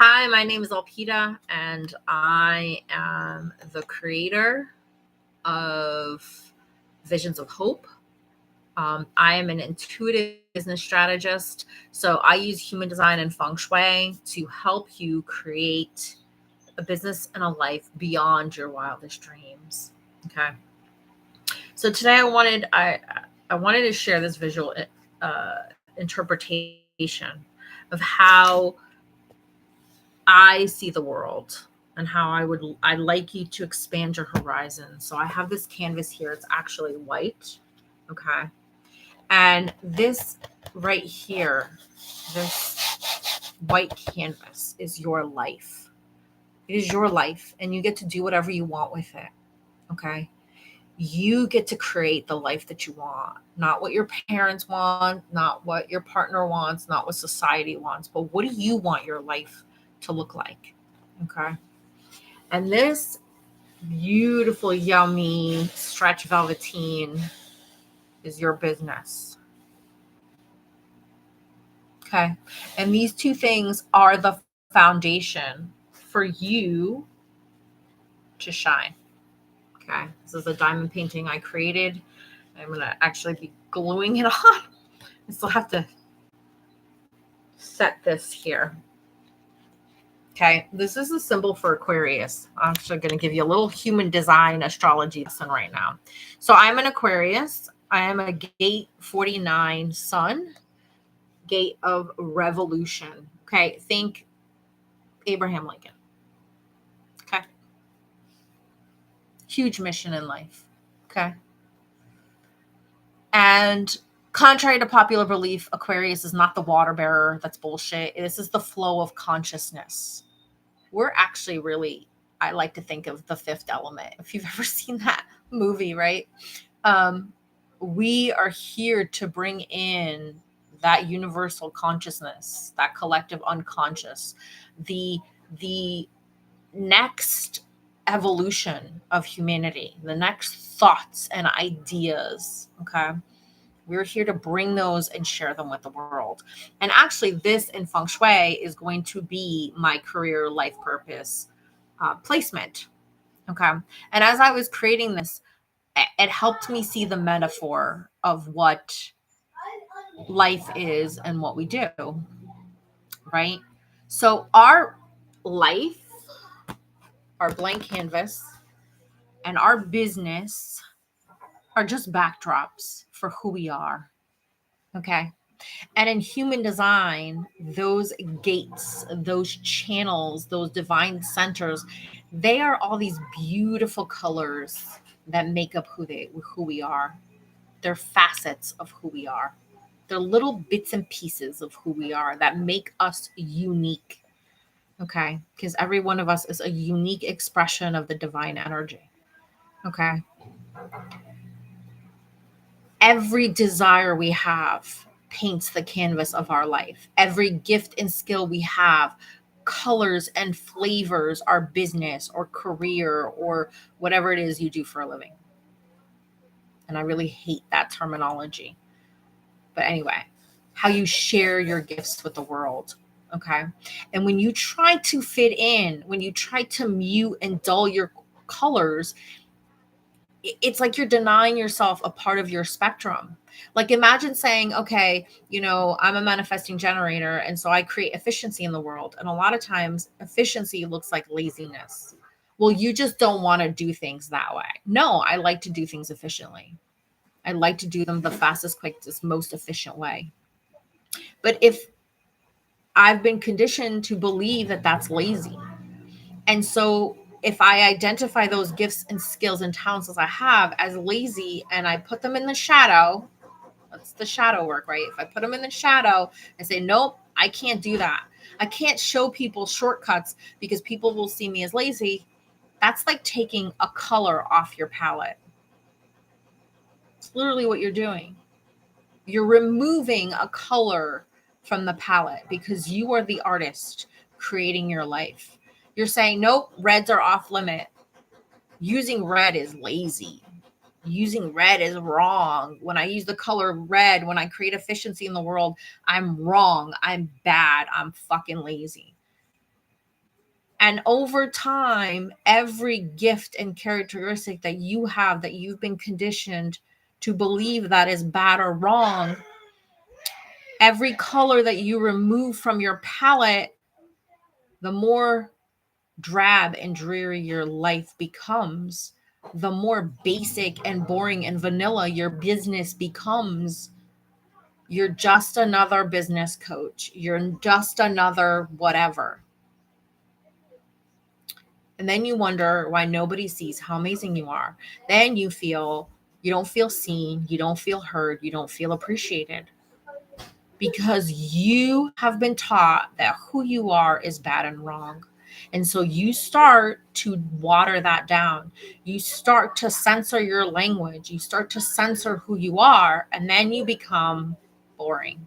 Hi, my name is Alpita, and I am the creator of Visions of Hope. I am an intuitive business strategist, so I use human design and Feng Shui to help you create a business and a life beyond your wildest dreams. Okay. So today I wanted to share this visual uh, interpretation of how I see the world and how I'd like you to expand your horizon. So I have this canvas here. It's actually white. Okay. And this right here, this white canvas is your life. It is your life, and you get to do whatever you want with it. Okay. You get to create the life that you want, not what your parents want, not what your partner wants, not what society wants, but what do you want your life to look like? Okay. And this beautiful, yummy stretch velveteen is your business. Okay. And these two things are the foundation for you to shine. Okay. This is a diamond painting I created. I'm going to actually be gluing it on. I still have to set this here. Okay, this is a symbol for Aquarius. I'm actually going to give you a little human design astrology lesson right now. So I'm an Aquarius. I am a gate 49 sun, gate of revolution. Okay, think Abraham Lincoln. Okay, huge mission in life. Okay, and contrary to popular belief, Aquarius is not the water bearer. That's bullshit. This is the flow of consciousness. We're actually really, I like to think of the fifth element. If you've ever seen that movie, right? We are here to bring in that universal consciousness, that collective unconscious, the next evolution of humanity, the next thoughts and ideas. Okay. We're here to bring those and share them with the world. And actually, this in Feng Shui is going to be my career life purpose placement. Okay. And as I was creating this, it helped me see the metaphor of what life is and what we do. Right. So, our life, our blank canvas, and our business are just backdrops for who we are. Okay. And in human design, those gates, those channels, those divine centers, they are all these beautiful colors that make up who we are. They're facets of who we are. They're little bits and pieces of who we are that make us unique. Okay? Because every one of us is a unique expression of the divine energy. Okay? Every desire we have paints the canvas of our life. Every gift and skill we have colors and flavors our business or career or whatever it is you do for a living. And I really hate that terminology. But anyway, how you share your gifts with the world. Okay. And when you try to fit in, when you try to mute and dull your colors, it's like you're denying yourself a part of your spectrum. Like imagine saying, okay, I'm a manifesting generator. And so I create efficiency in the world. And a lot of times efficiency looks like laziness. Well, you just don't want to do things that way. No, I like to do things efficiently. I like to do them the fastest, quickest, most efficient way. But if I've been conditioned to believe that that's lazy. And so if I identify those gifts and skills and talents as I have as lazy and I put them in the shadow, that's the shadow work, right? If I put them in the shadow and say, nope, I can't do that. I can't show people shortcuts because people will see me as lazy. That's like taking a color off your palette. It's literally what you're doing. You're removing a color from the palette because you are the artist creating your life. You're saying, nope, reds are off limit. Using red is lazy. Using red is wrong. When I use the color red, when I create efficiency in the world, I'm wrong. I'm bad. I'm fucking lazy. And over time, every gift and characteristic that you have that you've been conditioned to believe that is bad or wrong, every color that you remove from your palette, the more drab and dreary your life becomes, the more basic and boring and vanilla your business becomes. You're just another business coach. You're just another whatever. And then you wonder why nobody sees how amazing you are. Then you don't feel seen, you don't feel heard, you don't feel appreciated. Because you have been taught that who you are is bad and wrong. And so you start to water that down. You start to censor your language. You start to censor who you are, and then you become boring.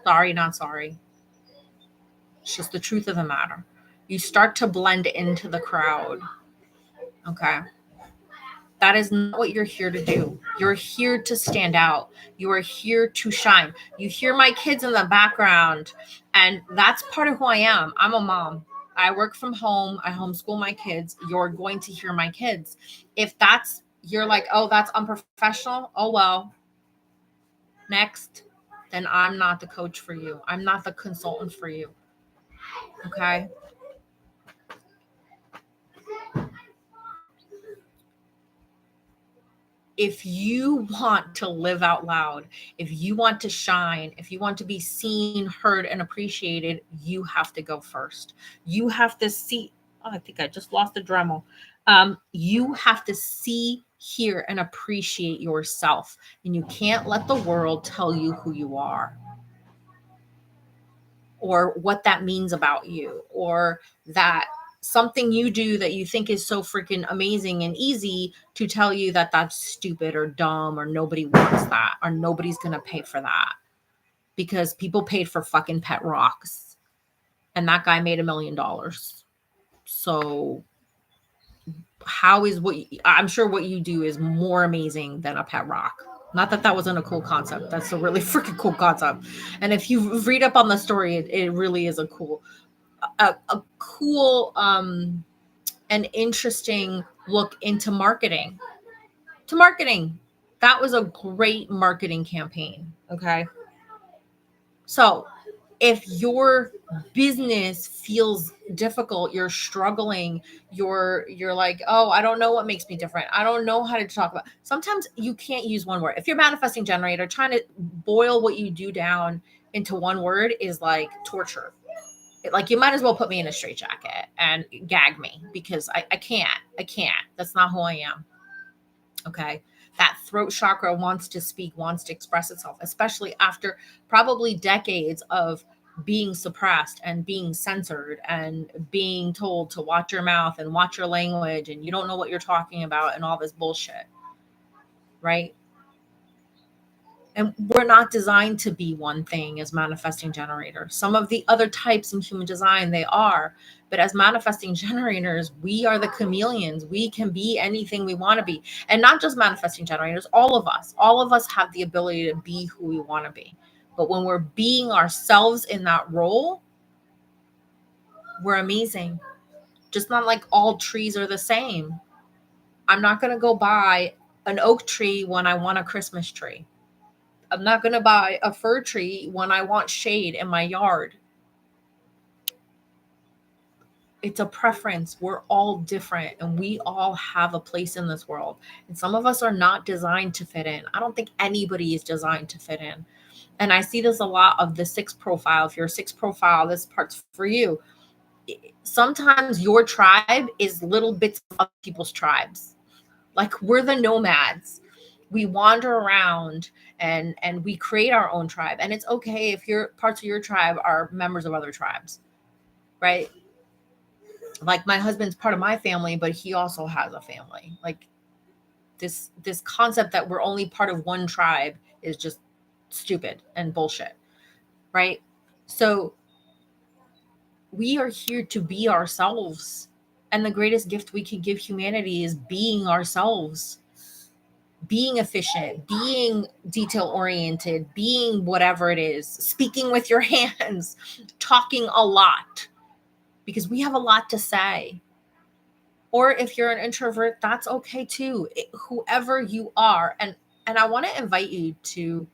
Sorry, not sorry. It's just the truth of the matter. You start to blend into the crowd. Okay. That is not what you're here to do. You're here to stand out. You are here to shine. You hear my kids in the background, and that's part of who I am. I'm a mom. I work from home. I homeschool my kids. You're going to hear my kids. If you're like, oh, that's unprofessional. Oh, well, next. Then I'm not the coach for you. I'm not the consultant for you. Okay. If you want to live out loud, if you want to shine, if you want to be seen, heard, and appreciated, you have to go first. You have to see. Oh, I think I just lost the Dremel. You have to see, hear, and appreciate yourself. And you can't let the world tell you who you are or what that means about you, or that something you do that you think is so freaking amazing and easy to tell you that that's stupid or dumb or nobody wants that or nobody's going to pay for that, because people paid for fucking pet rocks and that guy made $1 million. So how is I'm sure what you do is more amazing than a pet rock. Not that that wasn't a cool concept. That's a really freaking cool concept. And if you read up on the story, it really is a cool and interesting look into marketing. That was a great marketing campaign. Okay. So if your business feels difficult, you're struggling, you're like, oh, I don't know what makes me different, I don't know how to talk about. Sometimes you can't use one word. If you're manifesting generator, trying to boil what you do down into one word is like torture. Like, you might as well put me in a straitjacket and gag me, because I can't. That's not who I am. Okay. That throat chakra wants to speak, wants to express itself, especially after probably decades of being suppressed and being censored and being told to watch your mouth and watch your language and you don't know what you're talking about and all this bullshit. Right? And we're not designed to be one thing as manifesting generators. Some of the other types in human design, they are. But as manifesting generators, we are the chameleons. We can be anything we want to be. And not just manifesting generators, all of us have the ability to be who we want to be. But when we're being ourselves in that role, we're amazing. Just not like all trees are the same. I'm not going to go buy an oak tree when I want a Christmas tree. I'm not going to buy a fir tree when I want shade in my yard. It's a preference. We're all different and we all have a place in this world. And some of us are not designed to fit in. I don't think anybody is designed to fit in. And I see this a lot of the 6 profile. If you're a 6 profile, this part's for you. Sometimes your tribe is little bits of people's tribes. Like, we're the nomads. We wander around and we create our own tribe. And it's okay if your parts of your tribe are members of other tribes, right? Like, my husband's part of my family, but he also has a family. Like, this concept that we're only part of one tribe is just stupid and bullshit, right? So we are here to be ourselves. And the greatest gift we can give humanity is being ourselves. Being efficient, being detail oriented, being whatever it is, speaking with your hands, talking a lot. because we have a lot to say. Or if you're an introvert, that's okay too. Whoever you are. And I want to invite you to,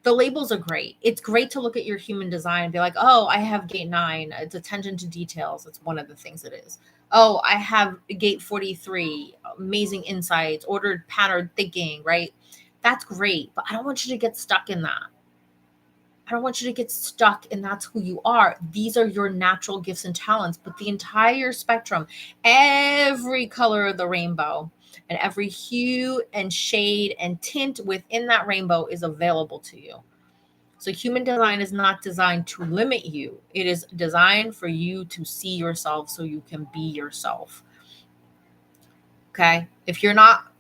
the labels are great. It's great to look at your human design and be like, oh, I have gate 9. It's attention to details. It's one of the things it is. Oh, I have gate 43, amazing insights, ordered pattern thinking, right? That's great. But I don't want you to get stuck in that. I don't want you to get stuck in that's who you are. These are your natural gifts and talents, but the entire spectrum, every color of the rainbow, and every hue and shade and tint within that rainbow is available to you. So human design is not designed to limit you. It is designed for you to see yourself so you can be yourself. Okay? If you're not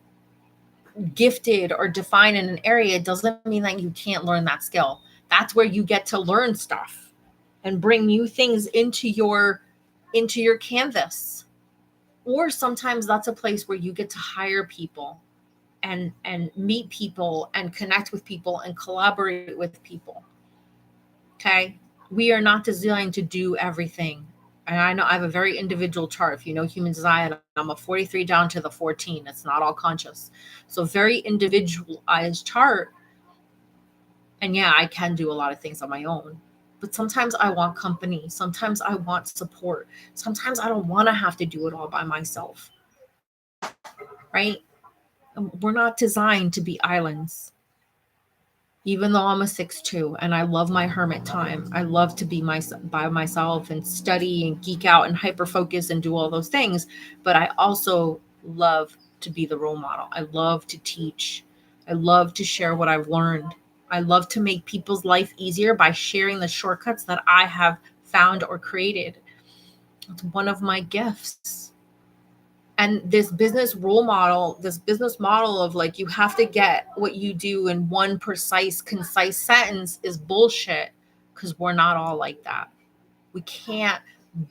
gifted or defined in an area, it doesn't mean that you can't learn that skill. That's where you get to learn stuff and bring new things into your canvas. Or sometimes that's a place where you get to hire people and meet people and connect with people and collaborate with people. Okay? We are not designed to do everything. And I know I have a very individual chart. If you know human design, I'm a 43 down to the 14. It's not all conscious. So very individualized chart. And yeah, I can do a lot of things on my own. But sometimes I want company. Sometimes I want support. Sometimes I don't want to have to do it all by myself. Right? We're not designed to be islands. Even though I'm a 6'2" and I love my hermit time, I love to be by myself and study and geek out and hyper focus and do all those things. But I also love to be the role model. I love to teach. I love to share what I've learned. I love to make people's life easier by sharing the shortcuts that I have found or created. It's one of my gifts. And this business model of like, you have to get what you do in one precise, concise sentence is bullshit, because we're not all like that. We can't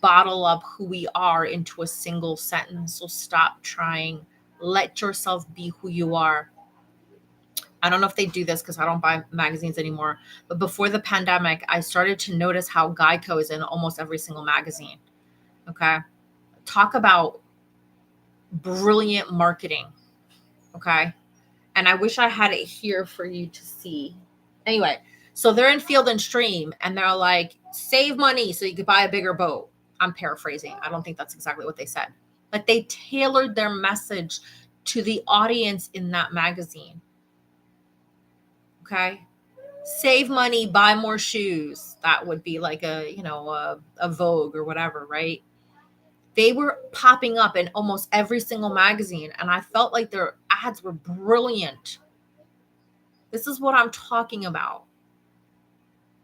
bottle up who we are into a single sentence. So stop trying. Let yourself be who you are. I don't know if they do this because I don't buy magazines anymore. But before the pandemic, I started to notice how Geico is in almost every single magazine. Okay. Talk about brilliant marketing. Okay. And I wish I had it here for you to see. Anyway, so they're in Field and Stream and they're like, save money so you could buy a bigger boat. I'm paraphrasing. I don't think that's exactly what they said. But they tailored their message to the audience in that magazine. Okay. Save money, buy more shoes. That would be like a Vogue or whatever, right? They were popping up in almost every single magazine, and I felt like their ads were brilliant. This is what I'm talking about.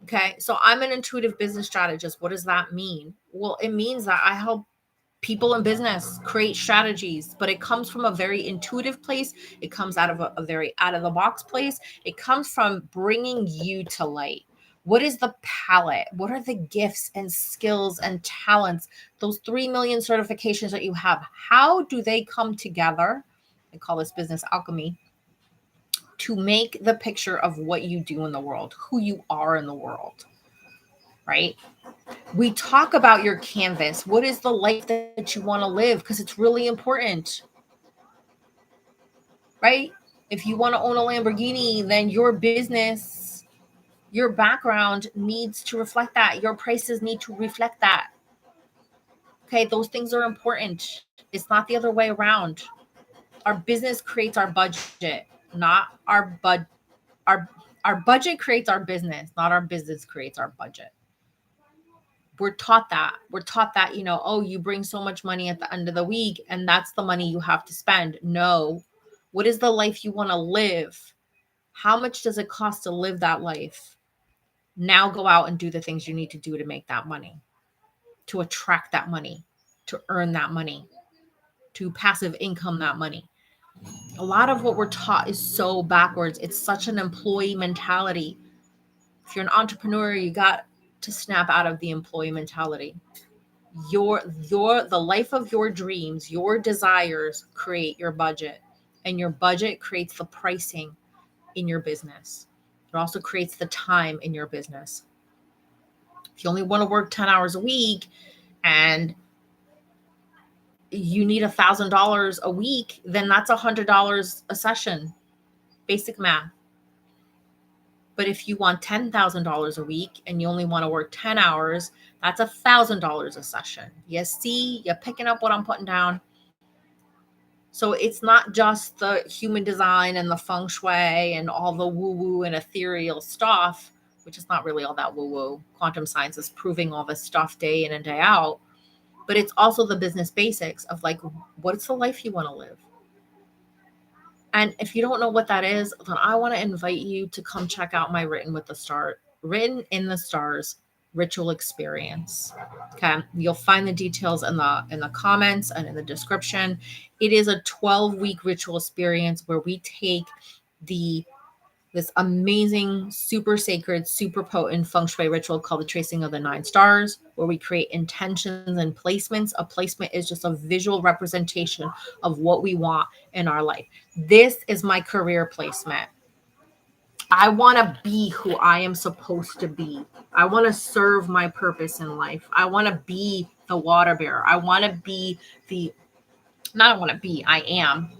Okay, so I'm an intuitive business strategist. What does that mean? Well, it means that I help people in business create strategies, but it comes from a very intuitive place. It comes out of a very out of the box place. It comes from bringing you to light. What is the palette? What are the gifts and skills and talents? Those 3 million certifications that you have, how do they come together? I call this business alchemy, to make the picture of what you do in the world, who you are in the world, right? We talk about your canvas. What is the life that you want to live? Because it's really important, right? If you want to own a Lamborghini, then your business, your background needs to reflect that. Your prices need to reflect that. Okay, those things are important. It's not the other way around. Our business creates our budget, not our our budget creates our business, not our business creates our budget. We're taught that. We're taught that, oh, you bring so much money at the end of the week and that's the money you have to spend. No. What is the life you want to live? How much does it cost to live that life? Now go out and do the things you need to do to make that money, to attract that money, to earn that money, to passive income that money. A lot of what we're taught is so backwards. It's such an employee mentality. If you're an entrepreneur, you got to snap out of the employee mentality. The life of your dreams, your desires create your budget, and your budget creates the pricing in your business. It also creates the time in your business. If you only want to work 10 hours a week, and you need $1,000 a week, then that's $100 a session. Basic math. But if you want $10,000 a week and you only want to work 10 hours, that's $1,000 a session. You see, you're picking up what I'm putting down. So it's not just the human design and the feng shui and all the woo-woo and ethereal stuff, which is not really all that woo-woo. Quantum science is proving all this stuff day in and day out. But it's also the business basics of like, what's the life you want to live? And if you don't know what that is, then I want to invite you to come check out my Written in the Stars ritual experience. Okay. You'll find the details in the comments and in the description. It is a 12-week ritual experience where we take this amazing, super sacred, super potent feng shui ritual called the Tracing of the Nine Stars, where we create intentions and placements. A placement is just a visual representation of what we want in our life. This is my career placement. I want to be who I am supposed to be. I want to serve my purpose in life. I want to be the water bearer. I want to be not I want to be, I am.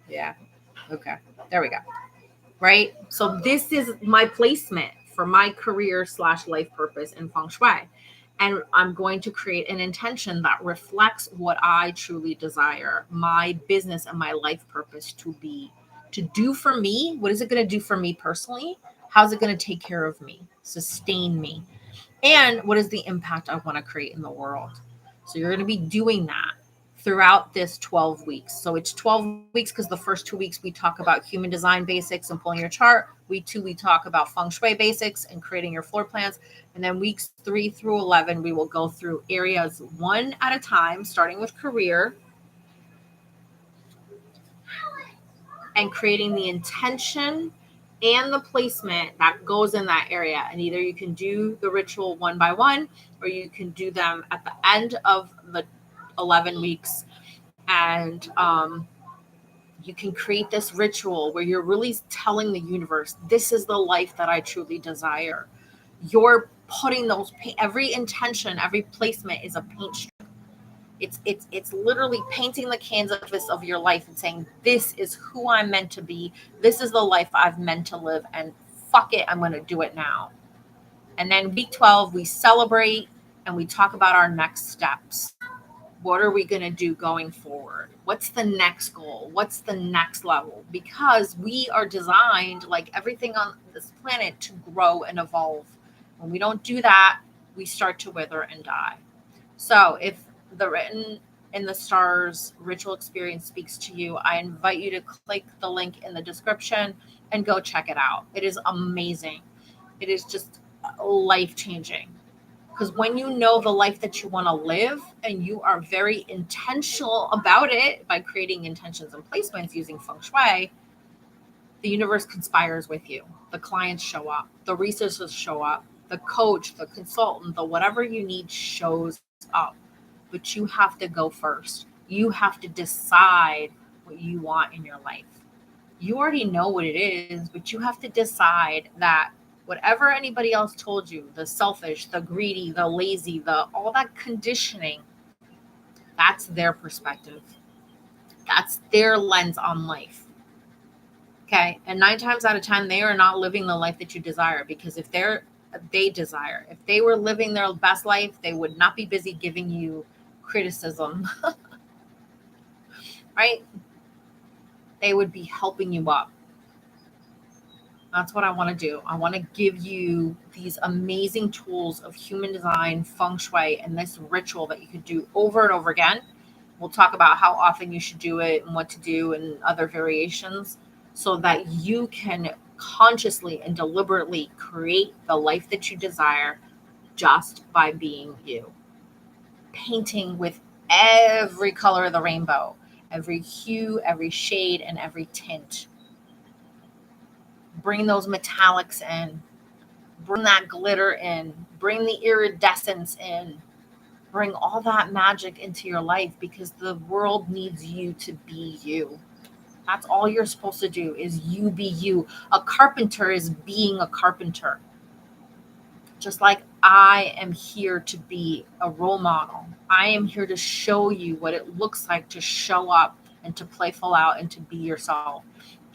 Yeah. Okay. There we go. Right? So this is my placement for my career/life purpose in feng shui. And I'm going to create an intention that reflects what I truly desire my business and my life purpose to be. To do for me, what is it going to do for me personally? How's it going to take care of me, sustain me? And what is the impact I want to create in the world? So you're going to be doing that throughout this 12 weeks. So it's 12 weeks because the first 2 weeks we talk about human design basics and pulling your chart. Week 2, we talk about feng shui basics and creating your floor plans. And then weeks 3 through 11, we will go through areas one at a time, starting with career and creating the intention and the placement that goes in that area. And either you can do the ritual one by one, or you can do them at the end of the 11 weeks. And you can create this ritual where you're really telling the universe, this is the life that I truly desire. You're putting every intention, every placement is a paint strip. It's literally painting the canvas of your life and saying, this is who I'm meant to be. This is the life I've meant to live. And fuck it, I'm going to do it now. And then week 12, we celebrate and we talk about our next steps. What are we going to do going forward? What's the next goal? What's the next level? Because we are designed, like everything on this planet, to grow and evolve. When we don't do that, we start to wither and die. So if the Written in the Stars ritual experience speaks to you, I invite you to click the link in the description and go check it out. It is amazing. It is just life-changing. Because when you know the life that you want to live and you are very intentional about it by creating intentions and placements using feng shui, the universe conspires with you. The clients show up, the resources show up, the coach, the consultant, the whatever you need shows up. But you have to go first. You have to decide what you want in your life. You already know what it is, but you have to decide that whatever anybody else told you, the selfish, the greedy, the lazy, all that conditioning, that's their perspective. That's their lens on life. Okay. And 9 times out of 10, they are not living the life that you desire, because if they were living their best life, they would not be busy giving you criticism, right? They would be helping you up. That's what I want to do. I want to give you these amazing tools of human design, feng shui, and this ritual that you could do over and over again. We'll talk about how often you should do it and what to do and other variations, so that you can consciously and deliberately create the life that you desire just by being you. Painting with every color of the rainbow, every hue, every shade, and every tint. Bring those metallics in, bring that glitter in, bring the iridescence in, bring all that magic into your life, because the world needs you to be you. That's all you're supposed to do, is you be you. A carpenter is being a carpenter. Just like I am here to be a role model. I am here to show you what it looks like to show up and to play full out and to be yourself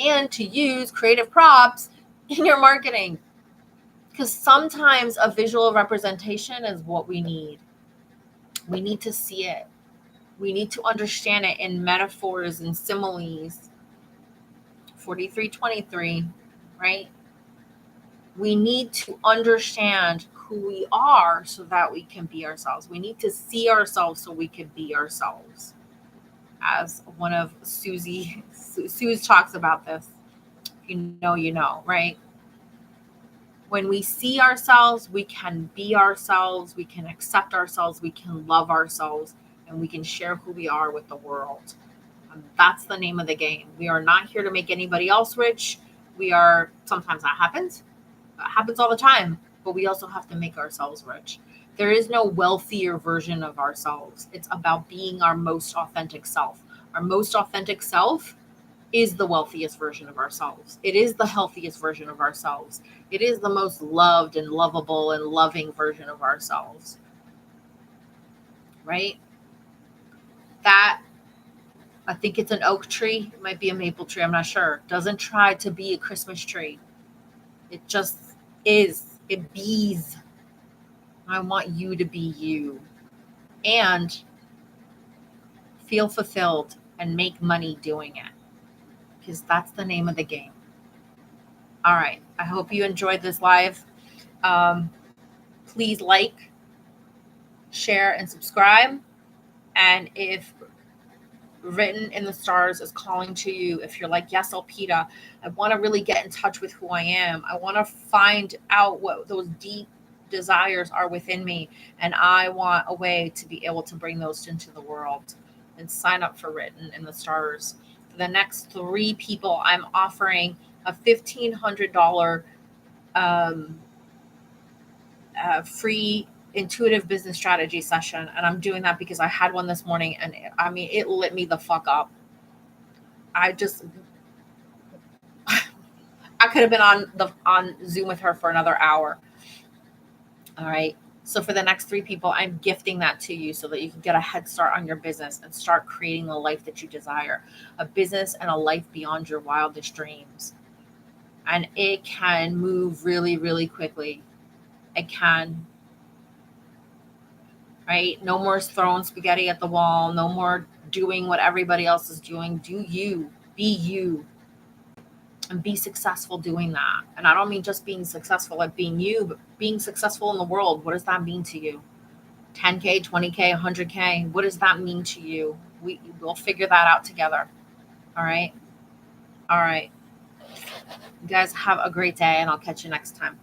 and to use creative props in your marketing. Because sometimes a visual representation is what we need. We need to see it. We need to understand it in metaphors and similes. 4323, right? We need to understand who we are so that we can be ourselves. We need to see ourselves so we can be ourselves. As one of Sue's talks about this. If you know, you know, right? When we see ourselves, we can be ourselves, we can accept ourselves, we can love ourselves, and we can share who we are with the world. That's the name of the game. We are not here to make anybody else rich. Sometimes that happens. It happens all the time, but we also have to make ourselves rich. There is no wealthier version of ourselves. It's about being our most authentic self. Our most authentic self is the wealthiest version of ourselves. It is the healthiest version of ourselves. It is the most loved and lovable and loving version of ourselves. Right? That, I think it's an oak tree. It might be a maple tree. I'm not sure. Doesn't try to be a Christmas tree. It just is. It bees. I want you to be you. And feel fulfilled and make money doing it. Because that's the name of the game. All right. I hope you enjoyed this live. Please like, share, and subscribe. And if Written in the Stars is calling to you, if you're like, yes, Alpita, I want to really get in touch with who I am. I want to find out what those deep desires are within me. And I want a way to be able to bring those into the world. And sign up for Written in the Stars. For the next 3 people, I'm offering a $1,500 free intuitive business strategy session. And I'm doing that because I had one this morning and it lit me the fuck up. I could have been on Zoom with her for another hour. All right. So for the next 3 people, I'm gifting that to you so that you can get a head start on your business and start creating the life that you desire, a business and a life beyond your wildest dreams. And it can move really, really quickly. It can. Right? No more throwing spaghetti at the wall. No more doing what everybody else is doing. Do you. Be you. And be successful doing that. And I don't mean just being successful at being you, but being successful in the world. What does that mean to you? 10K, 20K, 100K. What does that mean to you? We'll figure that out together. All right? All right. You guys have a great day, and I'll catch you next time.